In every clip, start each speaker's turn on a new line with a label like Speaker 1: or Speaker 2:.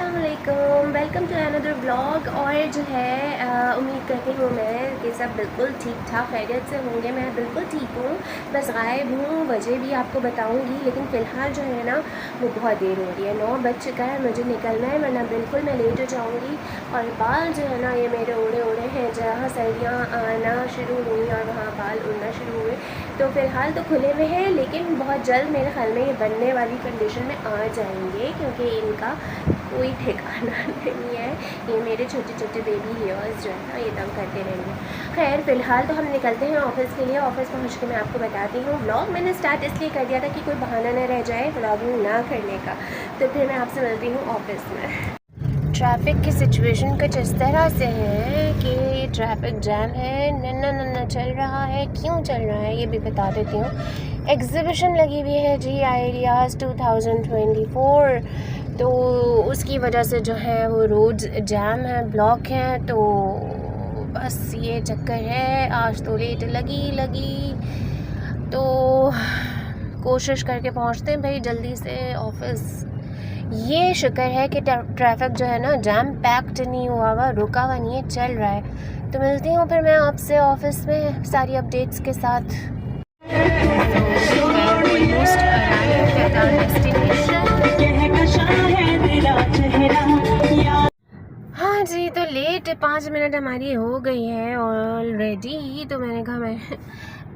Speaker 1: अस्सलामुअलैकुम, welcome to another blog. और जो है उम्मीद करती हूँ मैं कि सब बिल्कुल ठीक ठाक खैरियत से होंगे। मैं बिल्कुल ठीक हूँ, बस गायब हूँ, वजह भी आपको बताऊँगी। लेकिन फ़िलहाल जो है ना वो बहुत देर हो रही है, 9 बज चुका है, मुझे निकलना है वरना बिल्कुल मैं लेट हो जाऊँगी। और बाल जो है ना ये मेरे उड़े उड़े हैं, जहाँ सर्दियाँ आना शुरू हुई और वहाँ बाल उड़ना शुरू हुए। तो फ़िलहाल तो खुले हुए हैं, लेकिन बहुत जल्द मेरे ख्याल में ये बनने वाली कंडीशन में आ जाएंगे, क्योंकि इनका कोई ठिकाना नहीं है। ये मेरे छोटे छोटे बेबी हेयर्स जो है ना ये तंग करते रहेंगे। खैर फ़िलहाल तो हम निकलते हैं ऑफ़िस के लिए। ऑफ़िस पहुँच के मैं आपको बताती हूँ। व्लॉग मैंने स्टार्ट इसलिए कर दिया था कि कोई बहाना न रह जाए व्लॉगिंग ना करने का। तो फिर मैं आपसे मिलती हूँ ऑफ़िस में। ट्रैफिक की सिचुएशन कुछ इस तरह से है कि ट्रैफिक जैम है, नन्ना नन्ना चल रहा है। क्यों चल रहा है ये भी बता देती हूँ। एग्ज़िबिशन लगी हुई है जी, आइडियाज़ 2024, तो उसकी वजह से जो है वो रोड्स जैम हैं, ब्लॉक हैं। तो बस ये चक्कर है, आज तो लेट लगी तो कोशिश करके पहुँचते हैं भाई जल्दी से ऑफ़िस। ये शुक्र है कि ट्रैफिक जो है ना जैम पैक्ड नहीं हुआ हुआ, रुका हुआ नहीं है, चल रहा है। तो मिलती हूँ फिर मैं आपसे ऑफिस में सारी अपडेट्स के साथ। हाँ जी, तो लेट 5 मिनट हमारी हो गई है ऑलरेडी। तो मैंने कहा मैं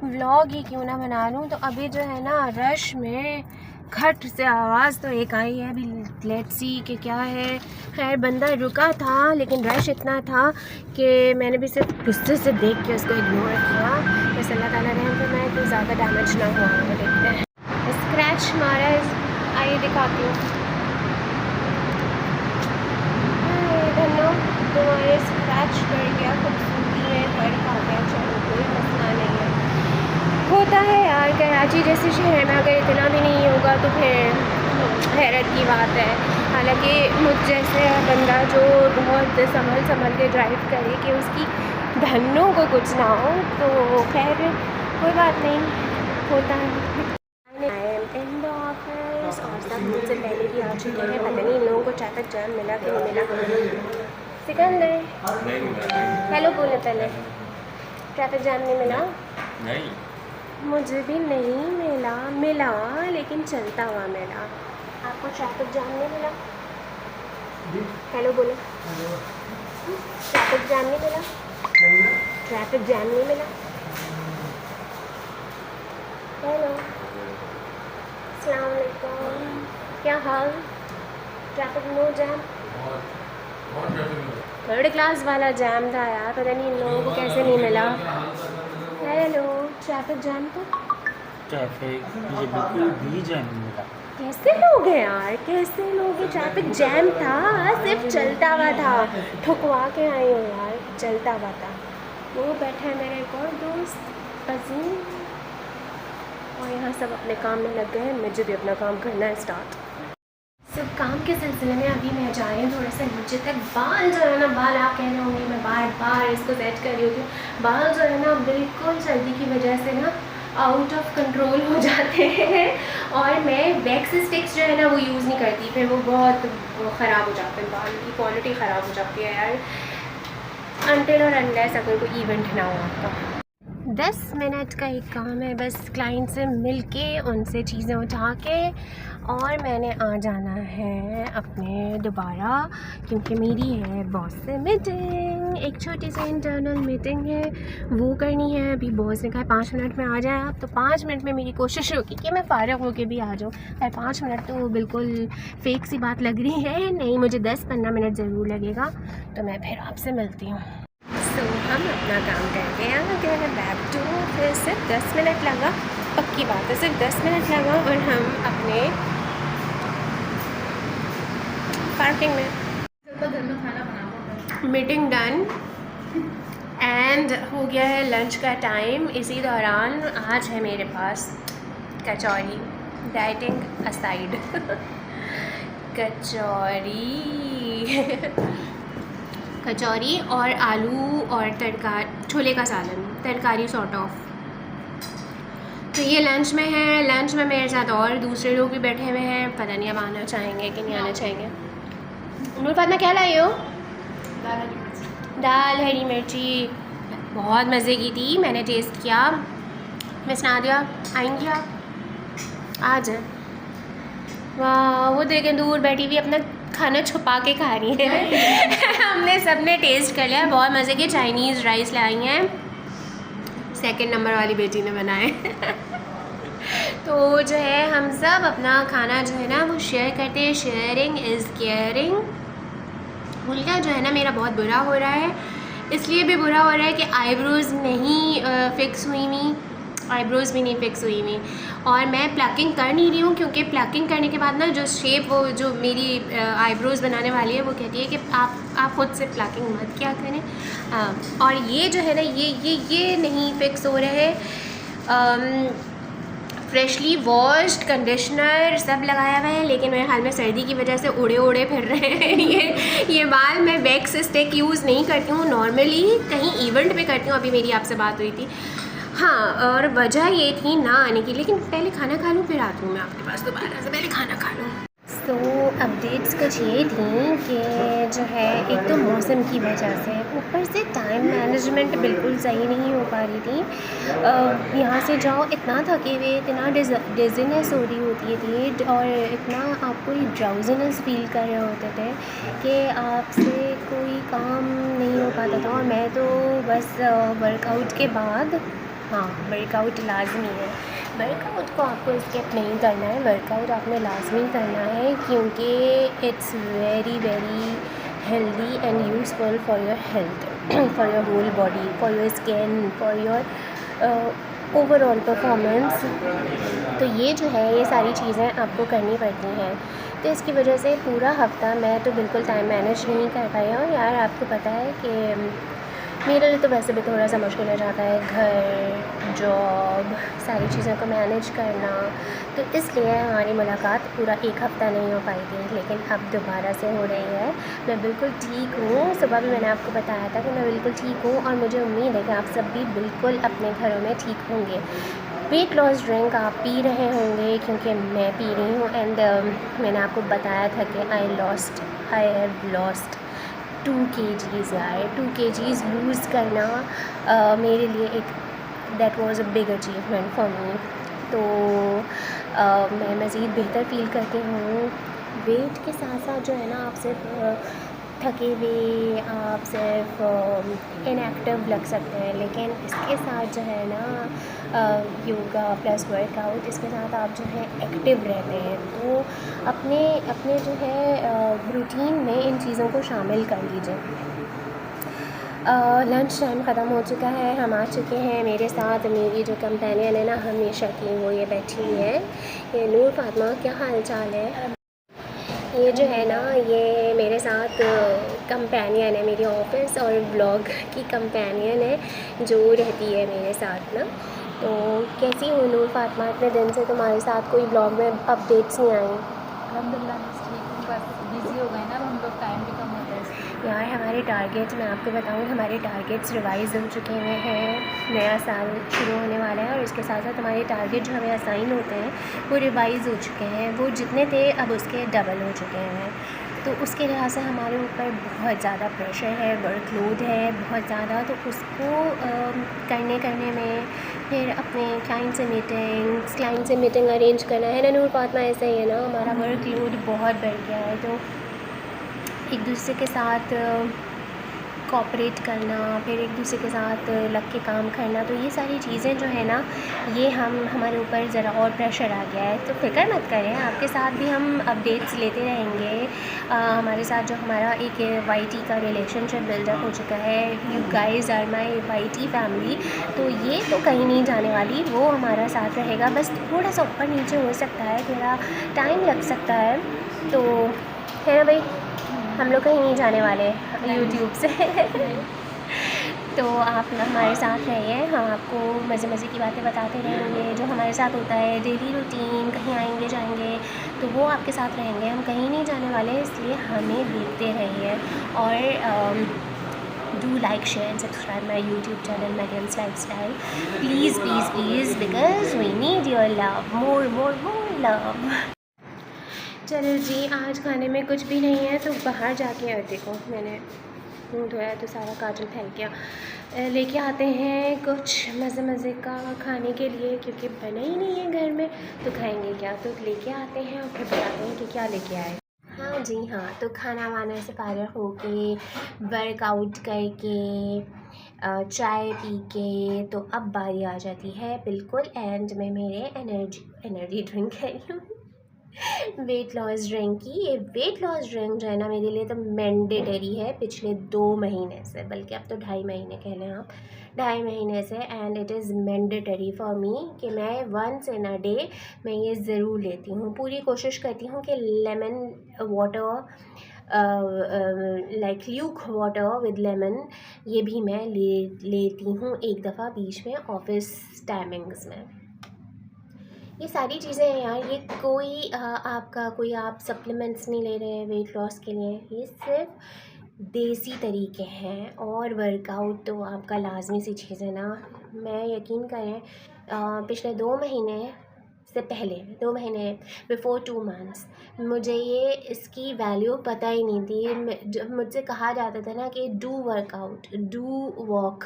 Speaker 1: व्लॉग ही क्यों ना बना लूँ। तो अभी जो है ना रश में खट से आवाज़ तो एक आई है, अभी लेट्स सी कि क्या है। खैर बंदा रुका था, लेकिन रश इतना था कि मैंने भी सिर्फ गुस्से से देख के उसको इग्नोर किया। बस अल्लाह ताला रहम फरमाए तो ज़्यादा डैमेज ना हुआ। देखते हैं, स्क्रैच मारा है, आइए दिखाती हूँ। तुम्हारे स्क्रैच कर गया, खूबसूरती है, फर्क आ गया, चलो कोई मसला नहीं है। होता है यार, कराची जैसे शहर में अगर इतना भी नहीं होगा तो फिर हैरत की बात है। हालांकि मुझ जैसे बंदा जो बहुत संभल के ड्राइव करे कि उसकी धन्नों को कुछ ना हो, तो खैर कोई बात नहीं, होता है। इन द ऑफिस और सब मुझसे पहले भी आ चुके हैं। पता नहीं इन लोगों को ट्रैफिक जैम मिला कि नहीं मिला। सिकंदर हेलो बोले, पहले ट्रैफिक जैम नहीं मिला?
Speaker 2: नहीं,
Speaker 1: मुझे भी नहीं मिला लेकिन चलता हुआ मिला। आपको ट्रैफिक जैम नहीं मिला? हेलो बोलो, ट्रैफिक जैम नहीं मिला? ट्रैफिक जैम नहीं मिला? हेलो, अस्सलाम वालेकुम, क्या हाल? Traffic no jam? Third class वाला जैम था यार, पता नहीं इन लोगों को कैसे नहीं मिला। हेलो, ट्रैफिक जैम तो
Speaker 2: ट्रैफिक मुझे बिल्कुल भी जैम नहीं मिला।
Speaker 1: कैसे लोग हैं यार, कैसे लोग हैं? ट्रैफिक जैम था, सिर्फ चलता हुआ था। ठुकवा के आई हो यार, चलता हुआ था। वो बैठा है मेरा एक और दोस्त अजीम, और यहाँ सब अपने काम में लग गए हैं। मुझे भी अपना काम करना है स्टार्ट। सब काम के सिलसिले में अभी मैं जा रही हूँ थोड़ा सा नीचे तक। बाल जो है ना, बाल आप कह रहे होंगे मैं बार बार इसको सेट कर रही होती हूँ। बाल जो है ना बिल्कुल सर्दी की वजह से ना आउट ऑफ कंट्रोल हो जाते हैं, और मैं वैक्स स्टिक्स जो है ना वो यूज़ नहीं करती, फिर वो बहुत ख़राब हो जाते हैं, बाल की क्वालिटी ख़राब हो जाती है यार, अनटिल और अनलेस अगर कोई इवेंट ना हो आपका। 10 मिनट का एक काम है, बस क्लाइंट से मिल के उनसे चीज़ें उठा के और मैंने आ जाना है अपने दोबारा, क्योंकि मेरी है बॉस से मीटिंग। एक छोटी सी इंटरनल मीटिंग है, वो करनी है। अभी बॉस ने कहा 5 मिनट में आ जाए आप, तो 5 मिनट में मेरी कोशिश होगी कि मैं फ़ारिग होकर भी आ जाऊँ। 5 मिनट तो बिल्कुल फेक सी बात लग रही है, नहीं मुझे 10-15 मिनट ज़रूर लगेगा। तो मैं फिर आपसे मिलती हूँ। तो हम अपना काम करके आ गए हैं बैक टू ऑफिस। सिर्फ 10 मिनट लगा, पक्की बात है, सिर्फ 10 मिनट लगा और हम अपने पार्किंग में। मीटिंग डन एंड हो गया है लंच का टाइम। इसी दौरान आज है मेरे पास कचौरी, डाइटिंग असाइड कचौरी और आलू और छोले का सालन, तरकारी सॉर्ट ऑफ। तो ये लंच में है। लंच में मेरे साथ और दूसरे लोग भी बैठे हुए हैं, पता नहीं अब आना चाहेंगे कि नहीं आना चाहेंगे। नूर फातिमा क्या लाई हो? दाल हरी मिर्ची, बहुत मज़े की थी, मैंने टेस्ट किया। मिस नादिया आएंगी आप? आ जाए। वाह, वो देखें दूर बैठी हुई अपना खाना छुपा के खा रही है। हमने सब ने टेस्ट कर लिया, बहुत मज़े के चाइनीज़ राइस लाई हैं, सेकंड नंबर वाली बेटी ने बनाए। तो जो है हम सब अपना खाना जो है ना वो शेयर करते हैं, शेयरिंग इज़ केयरिंग। हुलिया जो है ना मेरा बहुत बुरा हो रहा है, इसलिए भी बुरा हो रहा है कि आईब्रोज़ नहीं फ़िक्स हुई हुई, आईब्रोज़ भी नहीं फ़िक्स हुई हुई, और मैं प्लकिंग कर नहीं रही हूँ क्योंकि प्लकिंग करने के बाद ना जो शेप वो जो मेरी आईब्रोज़ बनाने वाली है वो कहती है कि आप ख़ुद से प्लकिंग मत क्या करें। और ये जो है ना ये नहीं फ़िक्स हो रहे हैं। फ्रेशली वॉश्ड कंडीशनर सब लगाया हुआ है, लेकिन मेरे हाल में सर्दी की वजह से उड़े उड़े फिर रहे हैं। ये बाल मैं वैक्स स्टिक यूज़ नहीं करती हूँ, नॉर्मली कहीं इवेंट पे करती हूँ। अभी मेरी आपसे बात हुई थी, हाँ, और वजह ये थी ना आने की, लेकिन पहले खाना खा लूँ फिर आती हूँ मैं आपके पास दोबारा से, पहले खाना खा लूँ। तो अपडेट्स कुछ ये थी कि जो है एक तो मौसम की वजह से, ऊपर से टाइम मैनेजमेंट बिल्कुल सही नहीं हो पा रही थी। यहाँ से जाओ इतना थके हुए, इतना डिज़ीनेस हो रही होती थी और इतना आपको ड्राउजीनेस फील कर रहे होते थे कि आपसे कोई काम नहीं हो पाता था। और मैं तो बस वर्कआउट के बाद, हाँ वर्कआउट लाजमी है, वर्कआउट को आपको स्किप नहीं करना है, वर्कआउट आपने लाजमी करना है क्योंकि it's very very healthy and useful for your health, for your whole body, for your skin, for your overall performance. तो ये जो है ये सारी चीज़ें आपको करनी पड़ती हैं। तो इसकी वजह से पूरा हफ़्ता मैं तो बिल्कुल टाइम मैनेज नहीं कर पाई हूँ। यार आपको पता है कि मेरे लिए तो वैसे भी थोड़ा सा मुश्किल हो जाता है, घर, जॉब, सारी चीज़ों को मैनेज करना, तो इसलिए हमारी मुलाकात पूरा एक हफ़्ता नहीं हो पाई थी, लेकिन अब दोबारा से हो रही है। मैं बिल्कुल ठीक हूँ, सुबह भी मैंने आपको बताया था कि मैं बिल्कुल ठीक हूँ और मुझे उम्मीद है कि आप सब भी बिल्कुल अपने घरों में ठीक होंगे। वेट लॉस ड्रिंक आप पी रहे होंगे क्योंकि मैं पी रही हूँ, एंड मैंने आपको बताया था कि आई हैव लॉस्ट 2 kgs यार। 2 kgs लूज़ करना मेरे लिए एक that was a big achievement for me. तो मैं मज़ीद बेहतर फ़ील करती हूँ। वेट के साथ साथ जो है ना आप सिर्फ थके हुए, आप सिर्फ इनएक्टिव लग सकते हैं, लेकिन इसके साथ जो है ना योगा प्लस वर्कआउट, इसके साथ आप जो है एक्टिव रहते हैं। तो अपने अपने जो है रूटीन में इन चीज़ों को शामिल कर लीजिए। लंच टाइम ख़त्म हो चुका है, हम आ चुके हैं। मेरे साथ मेरी जो कंपेनियन है ना हमेशा की, वो ये बैठी हुई है, ये नूर फातिमा। क्या हाल चाल है? ये जो है ना ये मेरे साथ कंपेनियन है, मेरी ऑफिस और ब्लॉग की कंपेनियन है जो रहती है मेरे साथ ना। तो कैसी हो नूर फातिमा? इतने दिन से तुम्हारे साथ कोई ब्लॉग में अपडेट्स नहीं आई।
Speaker 3: अल्हम्दुलिल्लाह ठीक हूँ, बस बिज़ी हो गए ना हम लोग, टाइम भी कम होता है।
Speaker 1: यार हमारे टारगेट्स, मैं आपको बताऊँ, हमारे टारगेट्स रिवाइज़ हो चुके हुए हैं, नया साल शुरू होने वाला है और इसके साथ साथ हमारे टारगेट जो हमें असाइन होते हैं वो रिवाइज़ हो चुके हैं। वो जितने थे अब उसके डबल हो चुके हैं। तो उसके लिहाज से हमारे ऊपर बहुत ज़्यादा प्रेशर है, वर्कलोड है बहुत ज़्यादा। तो उसको करने में फिर अपने क्लाइंट से मीटिंग अरेंज करना है ना नूर फातिमा, ऐसा ही है ना, हमारा वर्कलोड बहुत बढ़ गया है। तो एक दूसरे के साथ कोऑपरेट करना, फिर एक दूसरे के साथ लग के काम करना, तो ये सारी चीज़ें जो है ना ये हमारे ऊपर ज़रा और प्रेशर आ गया है। तो फिक्र मत करें, आपके साथ भी हम अपडेट्स लेते रहेंगे। हमारे साथ जो हमारा एक YT का रिलेशनशिप बिल्डअप हो चुका है, you guys are my YT family, तो ये तो कहीं नहीं जाने वाली, वो हमारा साथ रहेगा। बस थोड़ा सा ऊपर नीचे हो सकता है, थोड़ा टाइम लग सकता है, तो है ना भाई, हम लोग कहीं नहीं जाने वाले यूट्यूब से। तो आप ना हमारे साथ रहिए, हम आपको मज़े की बातें बताते रहेंगे जो हमारे साथ होता है, डेली रूटीन, कहीं आएंगे जाएंगे तो वो आपके साथ रहेंगे। हम कहीं नहीं जाने वाले, इसलिए हमें देखते रहिए। और do like share and subscribe my YouTube channel Mariam's lifestyle, please please please, because we need your love, more love. चलो जी, आज खाने में कुछ भी नहीं है तो बाहर जाके और देखो मैंने मुँह धोया तो सारा काजल फैल गया। लेके आते हैं कुछ मज़े मज़े का खाने के लिए, क्योंकि बना ही नहीं है घर में तो खाएंगे क्या। तो लेके आते हैं और फिर बताते हैं कि क्या लेके आए। हाँ जी हाँ, तो खाना वाना से फारिग होके वर्कआउट करके चाय पी के तो अब बारी आ जाती है बिल्कुल एंड में मेरे एनर्जी ड्रिंक है वेट लॉस ड्रिंक की। ये वेट लॉस ड्रिंक जो है ना मेरे लिए तो मैंडेटरी है पिछले 2 महीने से, बल्कि अब तो 2.5 महीने कह लें आप, 2.5 महीने से। And it is mandatory for me कि मैं वंस इन अ डे मैं ये ज़रूर लेती हूँ। पूरी कोशिश करती हूँ कि lemon water like Luke water with lemon ये भी मैं लेती हूँ एक दफ़ा बीच में ऑफिस टाइमिंग्स में। ये सारी चीज़ें हैं यार, ये कोई आपका कोई आप सप्लीमेंट्स नहीं ले रहे हैं वेट लॉस के लिए, ये सिर्फ देसी तरीके हैं। और वर्कआउट तो आपका लाजमी सी चीज़ है ना। मैं यकीन करें पिछले 2 महीने से पहले 2 महीने बिफ़ोर 2 मंथ्स मुझे ये इसकी वैल्यू पता ही नहीं थी। जब मुझसे कहा जाता था ना कि डू वर्कआउट, डू वॉक,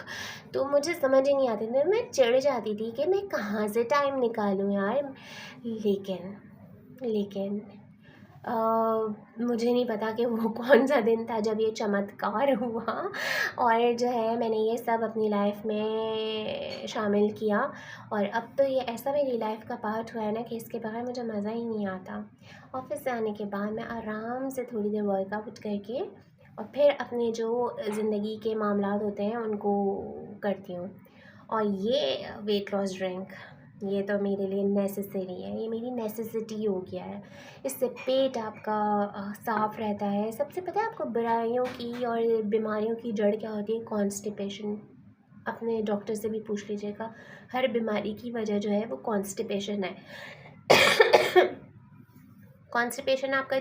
Speaker 1: तो मुझे समझ ही नहीं आती थी। मैं चिढ़ जाती थी कि मैं कहाँ से टाइम निकालूँ यार। लेकिन मुझे नहीं पता कि वो कौन सा दिन था जब ये चमत्कार हुआ और जो है मैंने ये सब अपनी लाइफ में शामिल किया। और अब तो ये ऐसा मेरी लाइफ का पार्ट हुआ है ना कि इसके बगैर मुझे मज़ा ही नहीं आता। ऑफिस से आने के बाद मैं आराम से थोड़ी देर वर्कआउट करके और फिर अपने जो ज़िंदगी के मामलात होते हैं उनको करती हूँ। और ये वेट लॉस ड्रिंक ये तो मेरे लिए नेसेसरी है, ये मेरी नेसेसिटी हो गया है। इससे पेट आपका साफ़ रहता है। सबसे पता है आपको बुराइयों की और बीमारियों की जड़ क्या होती है? कॉन्स्टिपेशन। अपने डॉक्टर से भी पूछ लीजिएगा, हर बीमारी की वजह जो है वो कॉन्स्टिपेशन है। कॉन्स्टिपेशन आपका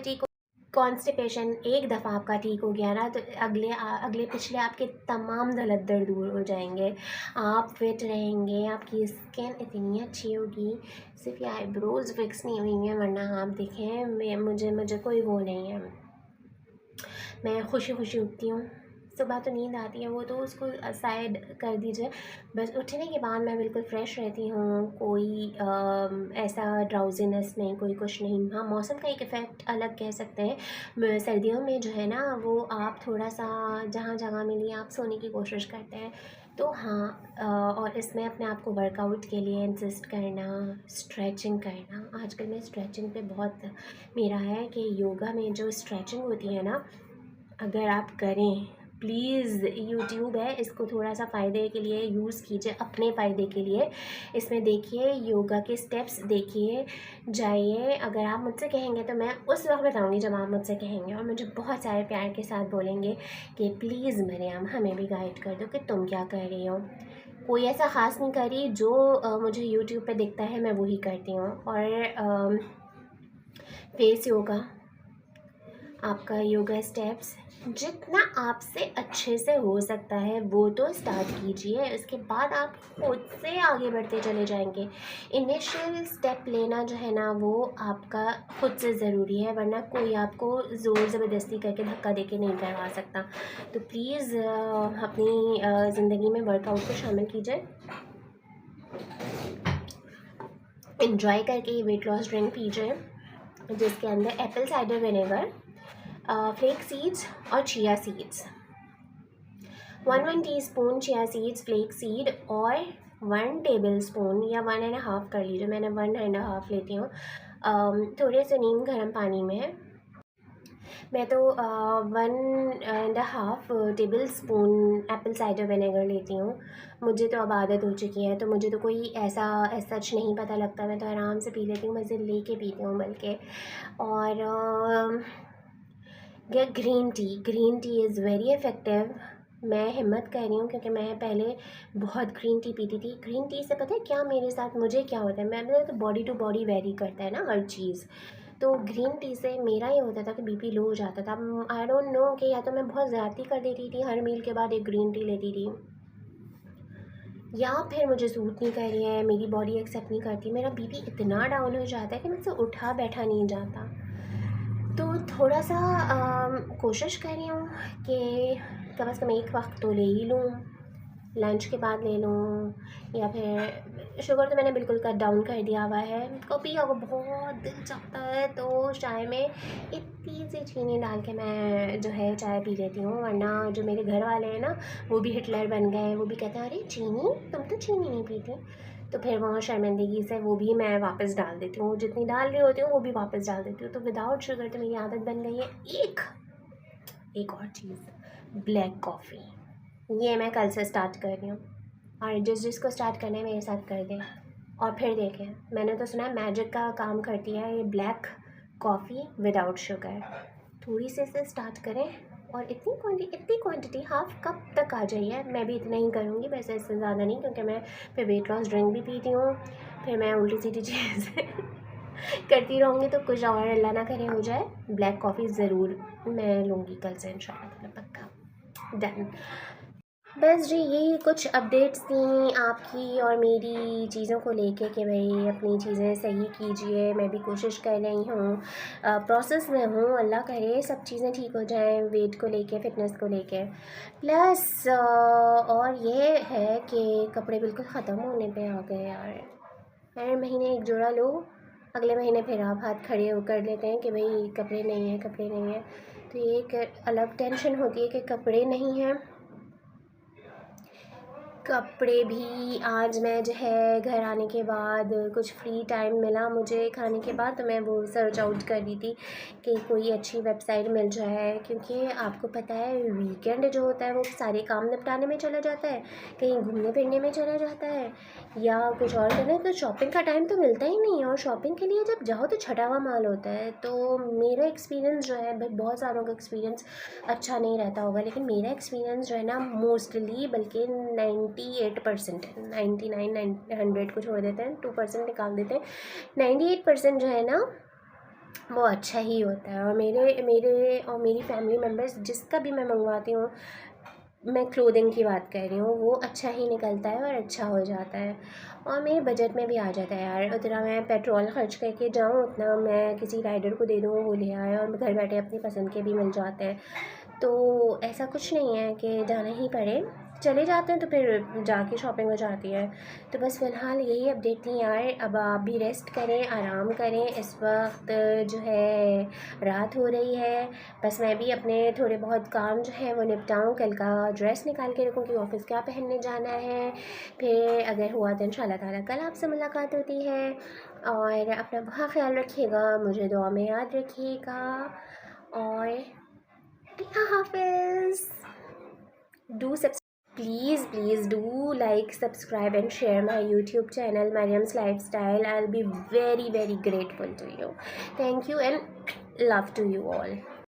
Speaker 1: कॉन्स्टिपेशन एक दफ़ा आपका ठीक हो गया ना तो अगले पिछले आपके तमाम दर्द दूर हो जाएंगे। आप फिट रहेंगे, आपकी स्किन इतनी अच्छी होगी। सिर्फ ये आईब्रोज़ फिक्स नहीं हुई हैं, वरना आप देखें मुझे कोई वो नहीं है। मैं खुशी उठती हूँ। सुबह तो नींद आती है, वो तो उसको साइड कर दीजिए। बस उठने के बाद मैं बिल्कुल फ़्रेश रहती हूँ, कोई ऐसा ड्राउज़ीनेस नहीं, कोई कुछ नहीं। हाँ, मौसम का एक इफ़ेक्ट अलग कह सकते हैं। सर्दियों में जो है ना वो आप थोड़ा-सा जहाँ जगह मिली आप सोने की कोशिश करते हैं। तो हाँ, और इसमें अपने आप को वर्कआउट के लिए इंसिस्ट करना, स्ट्रेचिंग करना। आजकल मैं स्ट्रेचिंग पे बहुत मेरा है कि योगा में जो स्ट्रेचिंग होती है ना, अगर आप करें प्लीज़, यूट्यूब है, इसको थोड़ा सा फ़ायदे के लिए यूज़ कीजिए, अपने फ़ायदे के लिए। इसमें देखिए योगा के स्टेप्स देखिए, जाइए। अगर आप मुझसे कहेंगे तो मैं उस वक्त बताऊंगी जब आप मुझसे कहेंगे, और मुझे बहुत सारे प्यार के साथ बोलेंगे कि प्लीज़ मरियम हमें भी गाइड कर दो कि तुम क्या कर रही हो। कोई ऐसा ख़ास नहीं कर रही, जो मुझे यूट्यूब पे दिखता है मैं वही करती हूँ। और फेस योगा, आपका योगा स्टेप्स जितना आपसे अच्छे से हो सकता है वो तो स्टार्ट कीजिए। इसके बाद आप खुद से आगे बढ़ते चले जाएंगे। इनिशियल स्टेप लेना जो है ना वो आपका खुद से ज़रूरी है, वरना कोई आपको ज़ोर ज़बरदस्ती करके धक्का देके नहीं करवा सकता। तो प्लीज़ अपनी ज़िंदगी में वर्कआउट को शामिल कीजिए। एंजॉय करके ये वेट लॉस ड्रिंक पीजिए, जिसके अंदर apple cider vinegar, flax seeds और chia seeds, 1 teaspoon chia seeds, flax seed और 1 टेबलस्पून या 1.5 कर लीजिए, मैंने 1.5 लेती हूँ, थोड़े से नीम गर्म पानी में। मैं तो 1.5 टेबलस्पून एप्पल साइडर विनेगर लेती हूँ। मुझे तो अब आदत हो चुकी है, तो मुझे तो कोई ऐसा सच नहीं पता लगता, मैं तो आराम से पी लेती हूँ, मज़े लेके पीती हूँ बल्कि। और green tea is very effective. मैं हिम्मत कर रही हूँ क्योंकि मैं पहले बहुत ग्रीन टी पीती थी। ग्रीन टी से पता है क्या मेरे साथ मुझे क्या होता है, मेरा तो बॉडी टू बॉडी वेरी करता है ना हर चीज़। तो ग्रीन टी से मेरा ये होता था कि बीपी लो हो जाता था। आई डोंट नो कि या तो मैं बहुत ज़्यादती कर देती थी, हर मील के बाद एक ग्रीन टी लेती थी, या फिर मुझे सूट नहीं कर रही है, मेरी बॉडी एक्सेप्ट नहीं करती। मेरा बीपी इतना डाउन हो जाता है कि मुझसे उठा बैठा नहीं जाता। तो थोड़ा सा कोशिश कर रही हूँ कि कम से कम एक वक्त तो ले ही लूँ, लंच के बाद ले लूँ, या फिर शुगर तो मैंने बिल्कुल कट डाउन कर दिया हुआ है। कभी अगर बहुत दिल चाहता है तो चाय में इतनी सी चीनी डाल के मैं जो है चाय पी लेती हूँ, वरना जो मेरे घर वाले हैं ना वो भी हिटलर बन गए, वो भी कहते हैं अरे चीनी, तुम तो चीनी नहीं पीती। तो फिर वहाँ शर्मिंदगी से वो भी मैं वापस डाल देती हूँ, जितनी डाल रही होती हूँ वो भी वापस डाल देती हूँ। तो विदाउट शुगर तो मेरी आदत बन गई है। एक और चीज़, ब्लैक कॉफ़ी, ये मैं कल से स्टार्ट कर रही हूँ, और जिसको स्टार्ट करना है मेरे साथ कर दे। और फिर देखें, मैंने तो सुना है मैजिक का काम करती है ये ब्लैक कॉफ़ी विदाउट शुगर। थोड़ी से स्टार्ट करें, और इतनी क्वांटिटी हाफ कप तक आ जाइए। मैं भी इतना ही करूँगी, वैसे इससे ज़्यादा नहीं, क्योंकि मैं फिर वेट लॉस ड्रिंक भी पीती हूँ, फिर मैं उल्टी सीधी चीज़ें करती रहूँगी, तो कुछ और अल्लाह ना करे हो जाए। ब्लैक कॉफ़ी ज़रूर मैं लूँगी कल से इंशाल्लाह, पक्का, डन। बस जी यही कुछ अपडेट्स थी आपकी और मेरी चीज़ों को लेके कि भाई अपनी चीज़ें सही कीजिए। मैं भी कोशिश कर रही हूँ, प्रोसेस में हूँ, अल्लाह करे सब चीज़ें ठीक हो जाएं, वेट को लेके, फ़िटनेस को लेके। प्लस और ये है कि कपड़े बिल्कुल ख़त्म होने पे आ गए यार। हर महीने एक जोड़ा लो, अगले महीने फिर आप हाथ खड़े कर लेते हैं कि भाई कपड़े नहीं हैं, कपड़े नहीं हैं। तो ये एक अलग टेंशन होती है कि कपड़े नहीं हैं। कपड़े भी आज मैं जो है घर आने के बाद कुछ फ्री टाइम मिला मुझे खाने के बाद, तो मैं वो सर्च आउट कर रही थी कि कोई अच्छी वेबसाइट मिल जाए, क्योंकि आपको पता है वीकेंड जो होता है वो सारे काम निपटाने में चला जाता है, कहीं घूमने फिरने में चला जाता है या कुछ और करना है, तो शॉपिंग का टाइम तो मिलता ही नहीं है। और शॉपिंग के लिए जब जाओ तो छटा हुआ माल होता है। तो मेरा एक्सपीरियंस जो है, भाई बहुत सारों का एक्सपीरियंस अच्छा नहीं रहता होगा, लेकिन मेरा एक्सपीरियंस जो है ना मोस्टली, बल्कि 98% है, 99 100 को छोड़ देते हैं, 2% निकाल देते हैं, 98% जो है ना वो अच्छा ही होता है। और मेरे और मेरी फैमिली मेम्बर्स जिसका भी मैं मंगवाती हूँ, मैं क्लोथिंग की बात कर रही हूँ, वो अच्छा ही निकलता है और अच्छा हो जाता है, और मेरे बजट में भी आ जाता है यार। उतना मैं पेट्रोल खर्च करके जाऊँ, उतना मैं किसी राइडर को दे दूँ, वो ले आए, और घर बैठे अपनी पसंद के भी मिल जाते हैं। तो ऐसा कुछ नहीं है कि जाना ही पड़े, चले जाते हैं तो फिर जाके शॉपिंग हो जाती है। तो बस फ़िलहाल यही अपडेट थी यार। अब आप भी रेस्ट करें, आराम करें। इस वक्त जो है रात हो रही है, बस मैं भी अपने थोड़े बहुत काम जो है वो निपटाऊँ, कल का ड्रेस निकाल के रखूँ कि ऑफ़िस क्या पहनने जाना है। फिर अगर हुआ तो इंशाल्लाह ताला कल आपसे मुलाकात होती है। और अपना बहुत ख्याल रखिएगा, मुझे दुआ में याद रखिएगा, और अल्लाह हाफ़िज़। Do please do like, subscribe and share my YouTube channel Mariam's Lifestyle. I'll be very grateful to you. Thank you and love to you all.